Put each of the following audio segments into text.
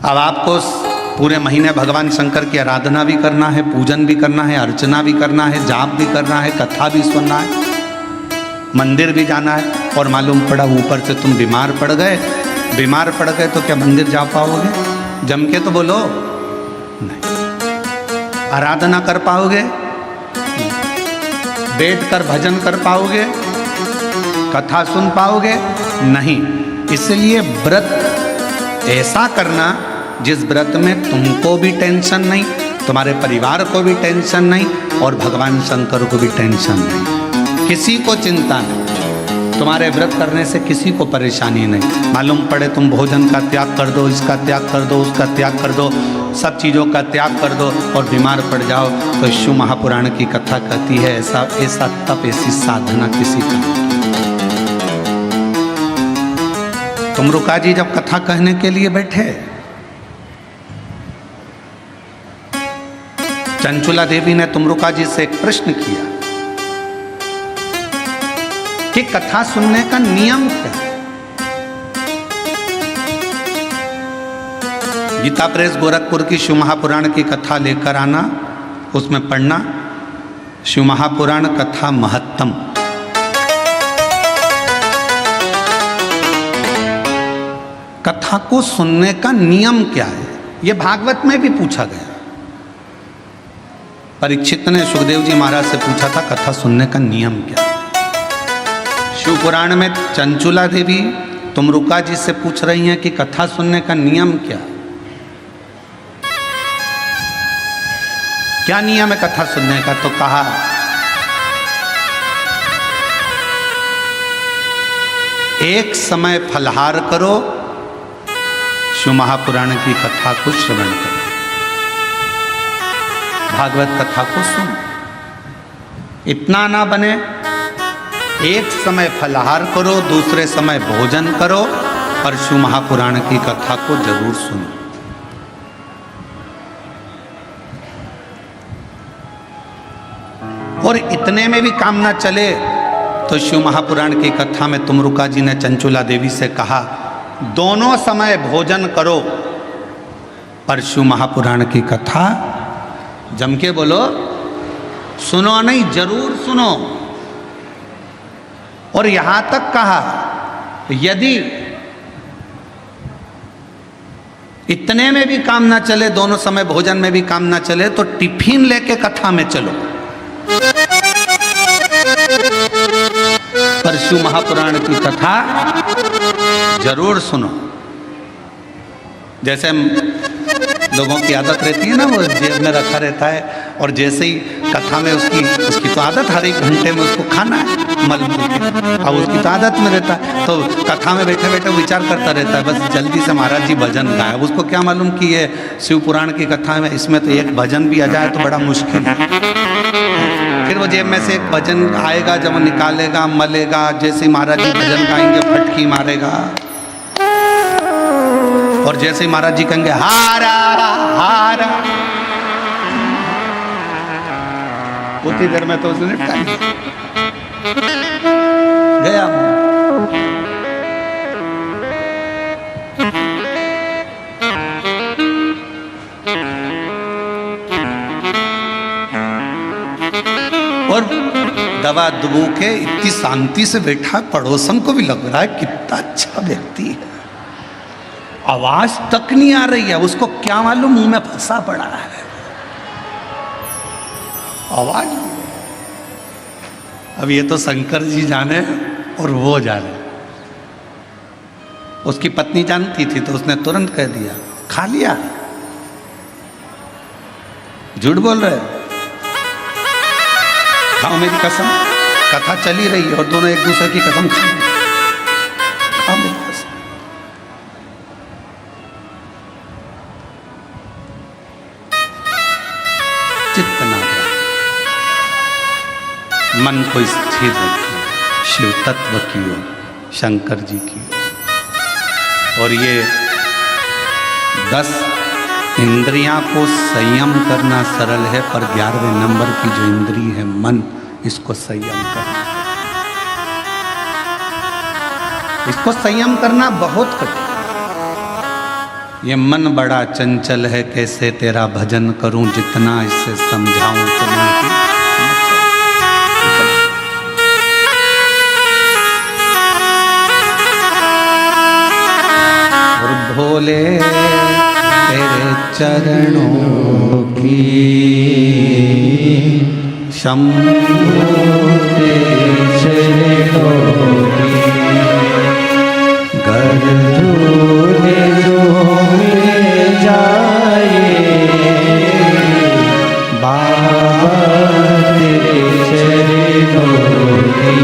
अब आपको पूरे महीने भगवान शंकर की आराधना भी करना है, पूजन भी करना है, अर्चना भी करना है, जाप भी करना है, कथा भी सुनना है, मंदिर भी जाना है। और मालूम पड़ा ऊपर से तुम बीमार पड़ गए। बीमार पड़ गए तो क्या मंदिर जा पाओगे? जम के तो बोलो नहीं। आराधना कर पाओगे? बैठ कर भजन कर पाओगे? कथा सुन पाओगे? नहीं। इसलिए व्रत ऐसा करना जिस व्रत में तुमको भी टेंशन नहीं, तुम्हारे परिवार को भी टेंशन नहीं, और भगवान शंकर को भी टेंशन नहीं, किसी को चिंता नहीं। तुम्हारे व्रत करने से किसी को परेशानी नहीं। मालूम पड़े तुम भोजन का त्याग कर दो, इसका त्याग कर दो, उसका त्याग कर दो, सब चीज़ों का त्याग कर दो और बीमार पड़ जाओ, तो शिव महापुराण की कथा कहती है ऐसा ऐसा तप, ऐसी साधना किसी का नहीं। तुमरुका जी जब कथा कहने के लिए बैठे, चंचुला देवी ने तुमरुका जी से एक प्रश्न किया कि कथा सुनने का नियम क्या है? गीता प्रेस गोरखपुर की शिव महापुराण की कथा लेकर आना, उसमें पढ़ना शिव महापुराण कथा महत्तम। कथा को सुनने का नियम क्या है, यह भागवत में भी पूछा गया। परीक्षित ने सुखदेव जी महाराज से पूछा था कथा सुनने का नियम क्या है। शिव पुराण में चंचुला देवी तुमरुका जी से पूछ रही हैं कि कथा सुनने का नियम क्या, क्या नियम है कथा सुनने का? तो कहा एक समय फलहार करो, शिव महापुराण की कथा को श्रवण करो, भागवत कथा को सुनो। इतना ना बने, एक समय फलहार करो, दूसरे समय भोजन करो, और शिव महापुराण की कथा को जरूर सुनो। और इतने में भी काम ना चले तो शिव महापुराण की कथा में तुमरुका जी ने चंचुला देवी से कहा दोनों समय भोजन करो, पर शिव महापुराण की कथा जम के बोलो, सुनो नहीं, जरूर सुनो। और यहां तक कहा यदि इतने में भी काम ना चले, दोनों समय भोजन में भी काम ना चले, तो टिफिन लेके कथा में चलो, पर शिव महापुराण की कथा जरूर सुनो। जैसे लोगों की आदत रहती है ना, वो जेब में रखा रहता है, और जैसे ही कथा में उसकी तो आदत हर एक घंटे में उसको खाना है मल के, अब उसकी तो आदत में रहता है, तो कथा में बैठे बैठे विचार करता रहता है बस जल्दी से महाराज जी भजन गाए। उसको क्या मालूम कि ये शिव पुराण की कथा में इसमें तो एक भजन भी आ जाए तो बड़ा मुश्किल है। फिर वो जेब में से एक भजन आएगा, जब वो निकालेगा, मलेगा, जैसे ही महाराज जी भजन गाएंगे फटकी मारेगा, और जैसे ही महाराज जी कहेंगे हारा हारा, उतनी देर में तो उसने गया। और दवा दुबू के इतनी शांति से बैठा, पड़ोसन को भी लग रहा है कितना अच्छा व्यक्ति है, आवाज तक नहीं आ रही है, उसको क्या मालूम मुंह में फंसा पड़ा है, आवाज। अब ये तो शंकर जी जाने और वो जाने। उसकी पत्नी जानती थी तो उसने तुरंत कह दिया खा लिया। झूठ बोल रहे, खाओ मेरी कसम। कथा चली रही है और दोनों एक दूसरे की कसम खा रहे, खाओ मेरी कसम। मन को स्थिर रखिए, शिव तत्व की ओर, शंकर जी की ओर। और ये 10 इंद्रियां को संयम करना सरल है, पर 11वें नंबर की जो इंद्री है मन, इसको संयम करना है। इसको संयम करना बहुत कठिन। ये मन बड़ा चंचल है, कैसे तेरा भजन करूं, जितना इसे समझाऊं उतना ही और भोले तेरे चरणों की शंभो तेरे चरणों की गरजोले जो मिल जाए बाबा तेरे चरणों की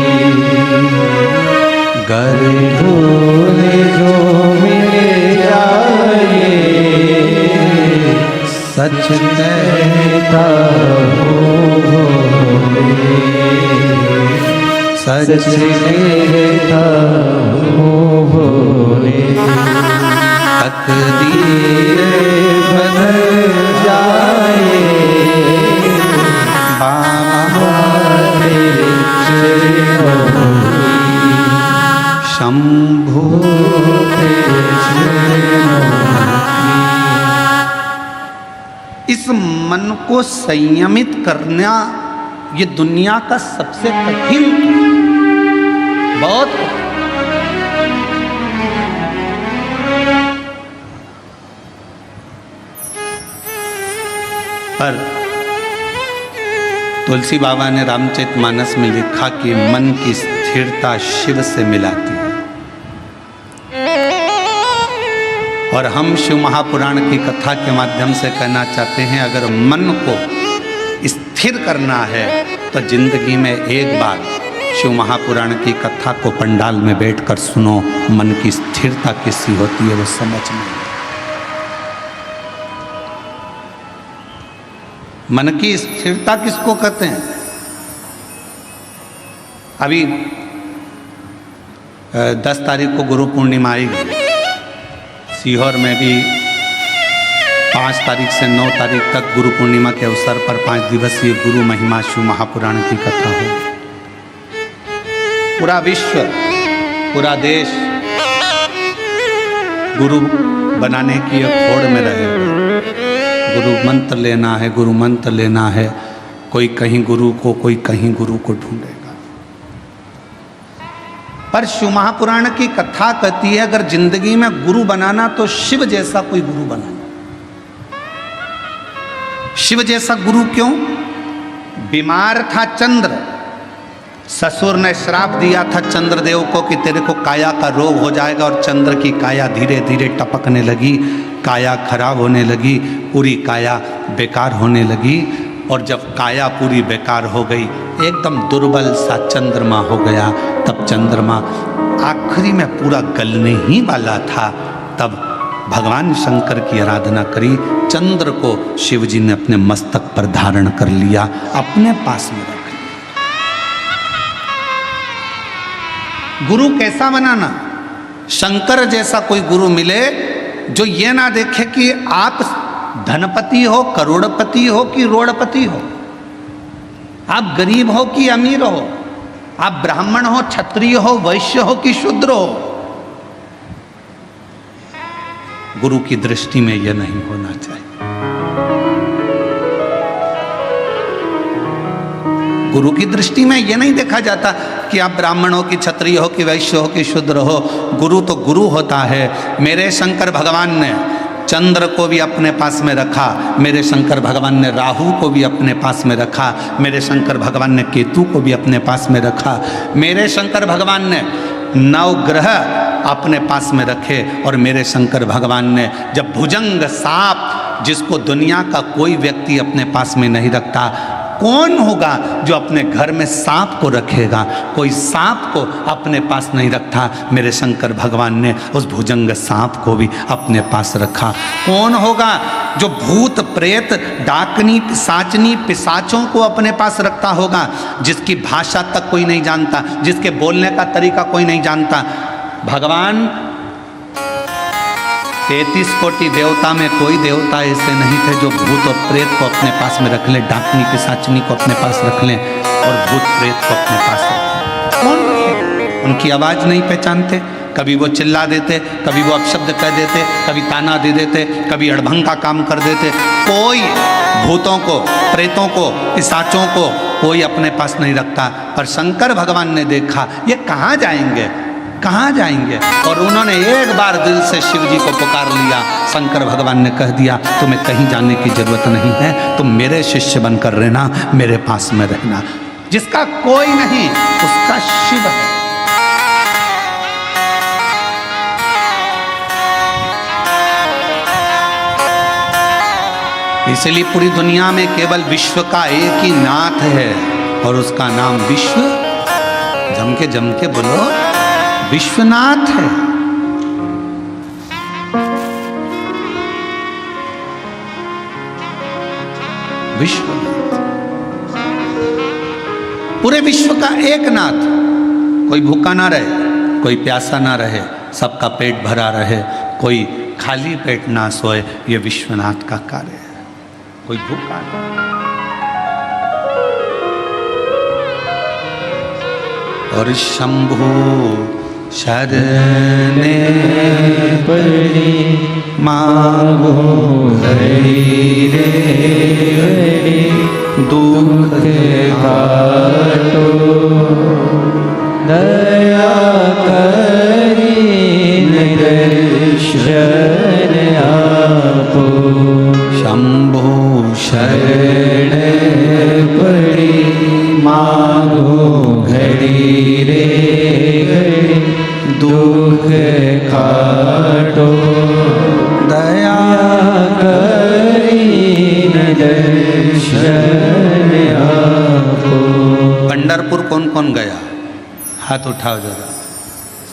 गरजोले जो मिल जाए सच कहता हूँ सच कहता हूँ भोले तकदीर बदल जाए बाबा तेरे चरणों की शंभो तेरे चरणों की। इस मन को संयमित करना ये दुनिया का सबसे कठिन, बहुत पर तुलसी बाबा ने रामचरितमानस में लिखा कि मन की स्थिरता शिव से मिलाती है। और हम शिव महापुराण की कथा के माध्यम से कहना चाहते हैं, अगर मन को स्थिर करना है तो जिंदगी में एक बार शिव महापुराण की कथा को पंडाल में बैठकर सुनो। मन की स्थिरता किसी होती है वो समझ में। मन की स्थिरता किसको कहते हैं? अभी 10 तारीख को गुरु पूर्णिमा आएगी। सीहोर में भी 5 तारीख से 9 तारीख तक गुरु पूर्णिमा के अवसर पर 5 दिवसीय गुरु महिमा शिव महापुराण की कथा हो। पूरा विश्व, पूरा देश गुरु बनाने की एक होड़ में रहे। गुरु मंत्र लेना है, गुरु मंत्र लेना है। कोई कहीं गुरु को, कोई कहीं गुरु को ढूंढेगा। पर शिव महापुराण की कथा कहती है, अगर जिंदगी में गुरु बनाना तो शिव जैसा कोई गुरु बनाना। शिव जैसा गुरु क्यों? बीमार था चंद्र, ससुर ने श्राप दिया था चंद्रदेव को कि तेरे को काया का रोग हो जाएगा, और चंद्र की काया धीरे धीरे टपकने लगी, काया खराब होने लगी, पूरी काया बेकार होने लगी। और जब काया पूरी बेकार हो गई, एकदम दुर्बल सा चंद्रमा हो गया, तब चंद्रमा आखिरी में पूरा गलने ही वाला था। तब भगवान शंकर की आराधना करी, चंद्र को शिवजी ने अपने मस्तक पर धारण कर लिया, अपने पास में रख लिया। गुरु कैसा बनाना? शंकर जैसा कोई गुरु मिले जो ये ना देखे कि आप धनपति हो, करोड़पति हो कि रोड़पति हो, आप गरीब हो कि अमीर हो, आप ब्राह्मण हो, क्षत्रिय हो, वैश्य हो कि शूद्र हो। गुरु की दृष्टि में यह नहीं होना चाहिए। गुरु की दृष्टि में यह नहीं देखा जाता कि आप ब्राह्मण हो कि क्षत्रिय हो कि वैश्य हो कि शूद्र हो। गुरु तो गुरु होता है। मेरे शंकर भगवान ने चंद्र को भी अपने पास में रखा, मेरे शंकर भगवान ने राहु को भी अपने पास में रखा, मेरे शंकर भगवान ने केतु को भी अपने पास में रखा, मेरे शंकर भगवान ने 9 ग्रह अपने पास में रखे। और मेरे शंकर भगवान ने जब भुजंग सांप, जिसको दुनिया का कोई व्यक्ति अपने पास में नहीं रखता, कौन होगा जो अपने घर में सांप को रखेगा? कोई सांप को अपने पास नहीं रखता, मेरे शंकर भगवान ने उस भुजंग सांप को भी अपने पास रखा। कौन होगा जो भूत प्रेत डाकनी पिशाचनी पिशाचों को अपने पास रखता होगा, जिसकी भाषा तक कोई नहीं जानता, जिसके बोलने का तरीका कोई नहीं जानता? भगवान 33 कोटि देवता में कोई देवता ऐसे नहीं थे जो भूत और प्रेत को अपने पास में रख लें, डाकनी पिशाचनी को अपने पास रख लें और भूत प्रेत को अपने पास रख लें। कौन थे? उनकी आवाज़ नहीं पहचानते, कभी वो चिल्ला देते, कभी वो अपशब्द कह देते, कभी ताना दे देते, कभी अड़भंग का काम कर देते। कोई भूतों को, प्रेतों को, पिशाचों को कोई अपने पास नहीं रखता। पर शंकर भगवान ने देखा ये कहाँ जाएंगे, कहाँ जाएंगे, और उन्होंने एक बार दिल से शिव जी को पुकार लिया। शंकर भगवान ने कह दिया तुम्हें कहीं जाने की जरूरत नहीं है, तुम मेरे शिष्य बनकर रहना, मेरे पास में रहना। जिसका कोई नहीं उसका शिव है। इसलिए पूरी दुनिया में केवल विश्व का एक ही नाथ है और उसका नाम विश्व, जम के बोलो, विश्वनाथ है। विश्वनाथ, पूरे विश्व का एक नाथ। कोई भूखा ना रहे, कोई प्यासा ना रहे, सबका पेट भरा रहे, कोई खाली पेट ना सोए, ये विश्वनाथ का कार्य है। कोई भूखा नहीं। और शंभु शरणे पड़ी मांगो हरि रे दुख काटो दया करी दर्शन आपो। शंभु शरण पड़ी मांगो घड़ी रे घड़ी दुख काटो दया करी दर्शन आपो। पंढरपुर कौन कौन गया? हाथ उठाओ जरा।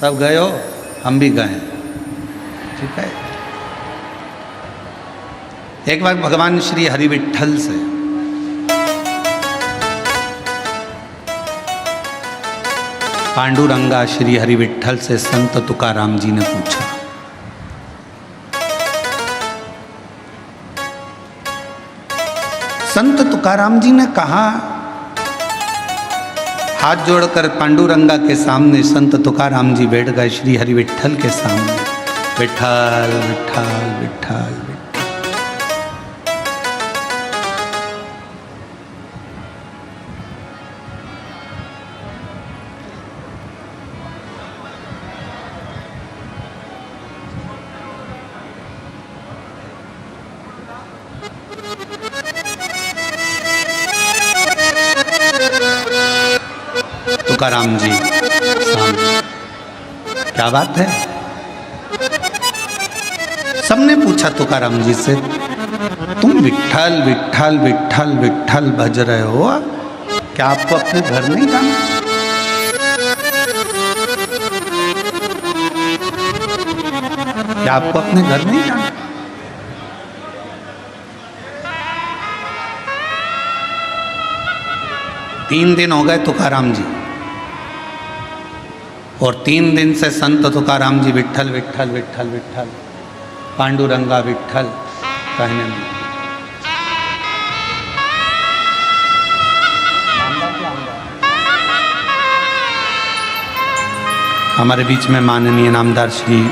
सब गए हो? हम भी गए। ठीक है। एक बार भगवान श्री हरि विट्ठल से पांडुरंगा श्री हरि विट्ठल से संत तुकाराम जी ने पूछा, संत तुकाराम जी ने कहा, हाथ जोड़कर पांडुरंगा के सामने संत तुकाराम जी बैठ गए श्री हरि विट्ठल के सामने। विट्ठल विट्ठल विट्ठल विट्ठल। तुकाराम जी सामने, क्या बात है? सबने पूछा तुकाराम जी से, तुम विट्ठल विट्ठल विट्ठल विट्ठल भज रहे हो, क्या आपको अपने घर नहीं जाना? क्या आपको अपने घर नहीं जाना? तीन दिन हो गए तुकाराम जी, और 3 दिन से संत तुकाराम जी विट्ठल विट्ठल विट्ठल विट्ठल, पांडुरंगा विट्ठल कहने में। हमारे बीच में माननीय नामदार श्री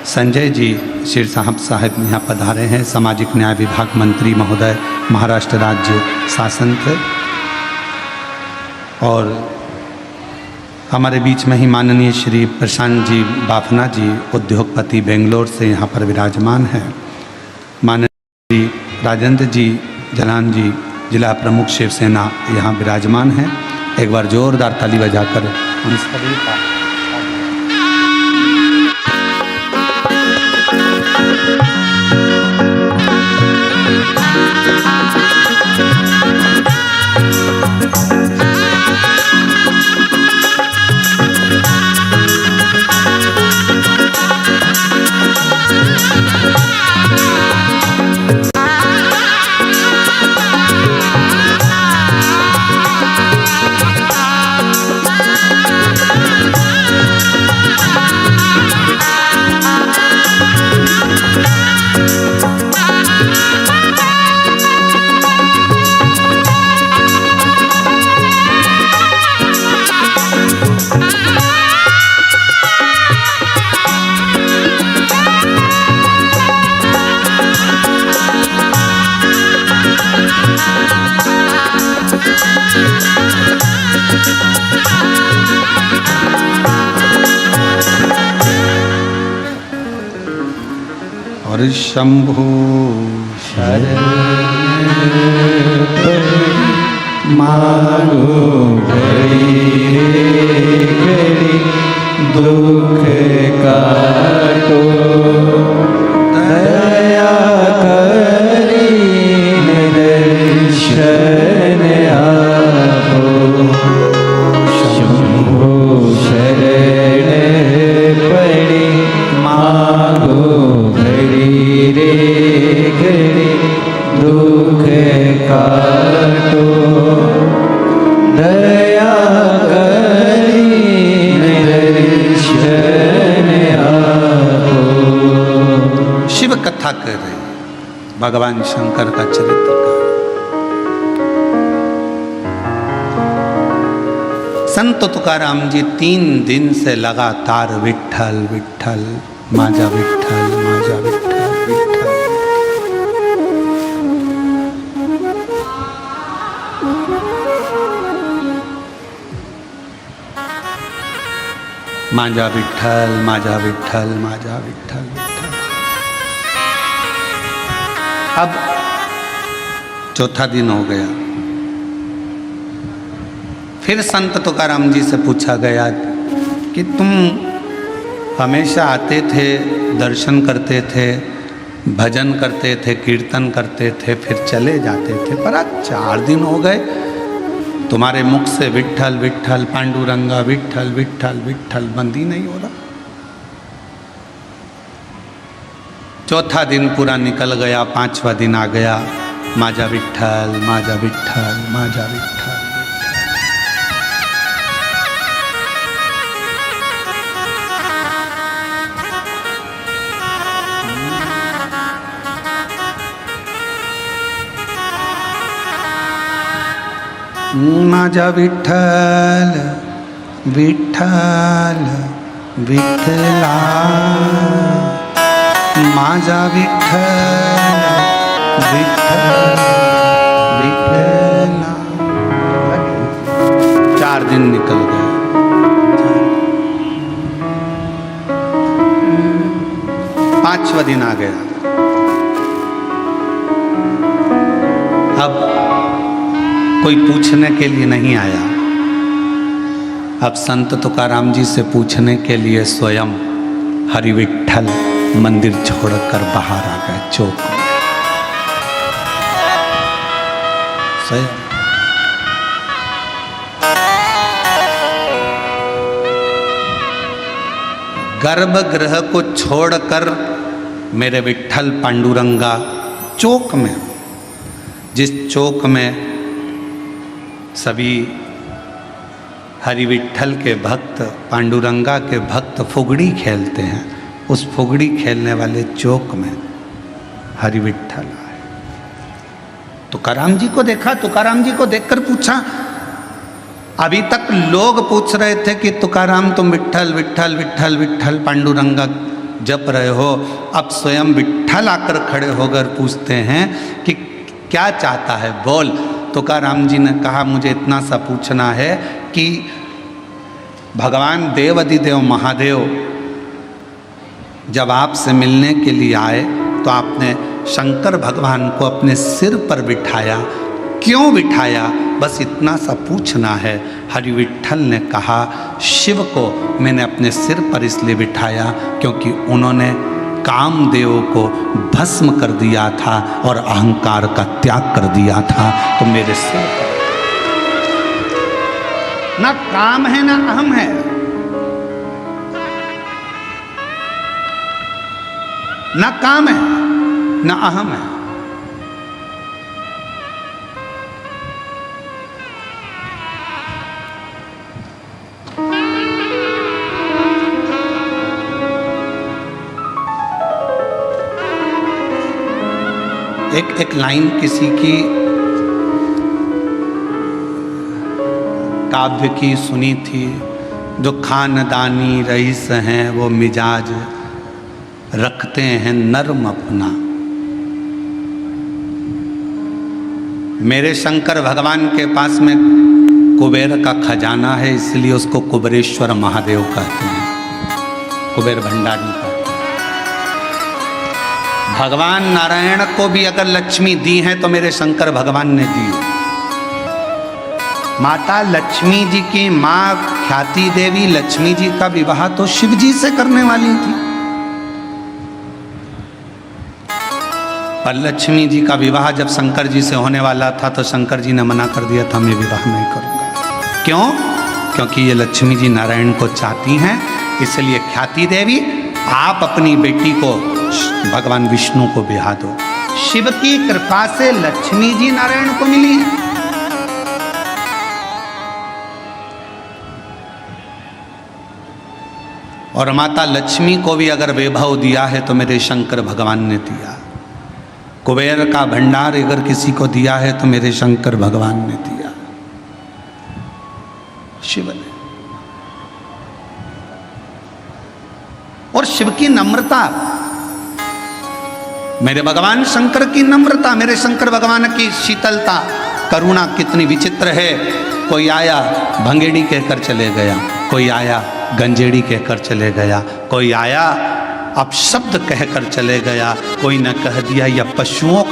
संजय जी शिर साहब यहाँ पधारे हैं, सामाजिक न्याय विभाग मंत्री महोदय, महाराष्ट्र राज्य शासन थे। और हमारे बीच में ही माननीय श्री प्रशांत जी बाफना जी, उद्योगपति बेंगलोर से यहाँ पर विराजमान हैं। माननीय श्री राजेंद्र जी जलान जी, जिला प्रमुख शिवसेना, यहाँ विराजमान हैं। एक बार जोरदार ताली बजाकर उन सभी का और शंभु मांगो घड़ी घड़ी दुख काटो दया करी दर्शन आपो शंभो शरण पड़ी मांगो घड़ी रे घड़ी दुख काटो दया करी दर्शन आपो। शिव कथा कर रहे भगवान शंकर का चरित्र का। संत तुकाराम जी 3 दिन से लगातार विठ्ठल विठ्ठल माजा विठ्ठल माजा विठ्ठल विठ्ठल। माजा विठ्ठल माजा विठ्ठल माजा विठ्ठल विठ्ठल। अब 4था दिन हो गया। फिर संत तुकाराम जी से पूछा गया कि तुम हमेशा आते थे, दर्शन करते थे, भजन करते थे, कीर्तन करते थे, फिर चले जाते थे, पर आज 4 दिन हो गए तुम्हारे मुख से विठ्ठल विठ्ठल पांडुरंगा विठ्ठल विठ्ठल विठ्ठल बंद ही नहीं हो रहा। 4था दिन पूरा निकल गया, 5वां दिन आ गया, माजा विठ्ठल माजा विठ्ठल माजा विठ्ठल। माजा विठ्ठल विठ्ठल विठ्ठला माजा विठ्ठल विठ्ठल विठ्ठला। 4 दिन निकल गए। 5वां दिन आ गया। अब कोई पूछने के लिए नहीं आया। अब संत तुकाराम जी से पूछने के लिए स्वयं हरि विठ्ठल मंदिर छोड़कर बाहर आ गए चौक में। गर्भगृह को छोड़कर मेरे विठ्ठल पांडुरंगा चौक में, जिस चौक में सभी हरि विठ्ठल के भक्त, पांडुरंगा के भक्त फुगड़ी खेलते हैं, उस फुगड़ी खेलने वाले चौक में हरि विठ्ठल आए। तुकाराम जी को देखा, तुकाराम जी को देखकर पूछा। अभी तक लोग पूछ रहे थे कि तुकाराम तुम विठ्ठल विठ्ठल विठ्ठल विठ्ठल पांडुरंगा जप रहे हो, अब स्वयं विठ्ठल आकर खड़े होकर पूछते हैं कि क्या चाहता है, बोल। तुकाराम जी ने कहा मुझे इतना सा पूछना है कि भगवान देवाधिदेव महादेव जब आपसे मिलने के लिए आए तो आपने शंकर भगवान को अपने सिर पर बिठाया, क्यों बिठाया, बस इतना सा पूछना है। हरि विठ्ठल ने कहा शिव को मैंने अपने सिर पर इसलिए बिठाया क्योंकि उन्होंने कामदेव को भस्म कर दिया था और अहंकार का त्याग कर दिया था, तो मेरे सिर पर ना काम है ना अहम है। ना काम है ना अहम है। एक लाइन किसी की काव्य की सुनी थी, जो खानदानी रईस हैं वो मिजाज रखते हैं नर्म अपना। मेरे शंकर भगवान के पास में कुबेर का खजाना है, इसलिए उसको कुबेरेश्वर महादेव कहते हैं, कुबेर भंडारी कहते हैं। भगवान नारायण को भी अगर लक्ष्मी दी है तो मेरे शंकर भगवान ने दी। माता लक्ष्मी जी की मां ख्याति देवी लक्ष्मी जी का विवाह तो शिव जी से करने वाली थी, पर लक्ष्मी जी का विवाह जब शंकर जी से होने वाला था तो शंकर जी ने मना कर दिया था, मैं विवाह नहीं करूंगा। क्यों? क्योंकि ये लक्ष्मी जी नारायण को चाहती हैं, इसलिए ख्याति देवी आप अपनी बेटी को भगवान विष्णु को ब्याह दो। शिव की कृपा से लक्ष्मी जी नारायण को मिली है। और माता लक्ष्मी को भी अगर वैभव दिया है तो मेरे शंकर भगवान ने दिया। कुबेर का भंडार अगर किसी को दिया है तो मेरे शंकर भगवान ने दिया, शिव ने। और शिव की नम्रता, मेरे भगवान शंकर की नम्रता, मेरे शंकर भगवान की शीतलता, करुणा कितनी विचित्र है। कोई आया भंगेड़ी कहकर चले गया, कोई आया गंजेड़ी कहकर चले गया, कोई आया अपशब्द कहकर चले गया, कोई न कह दिया या पशुओं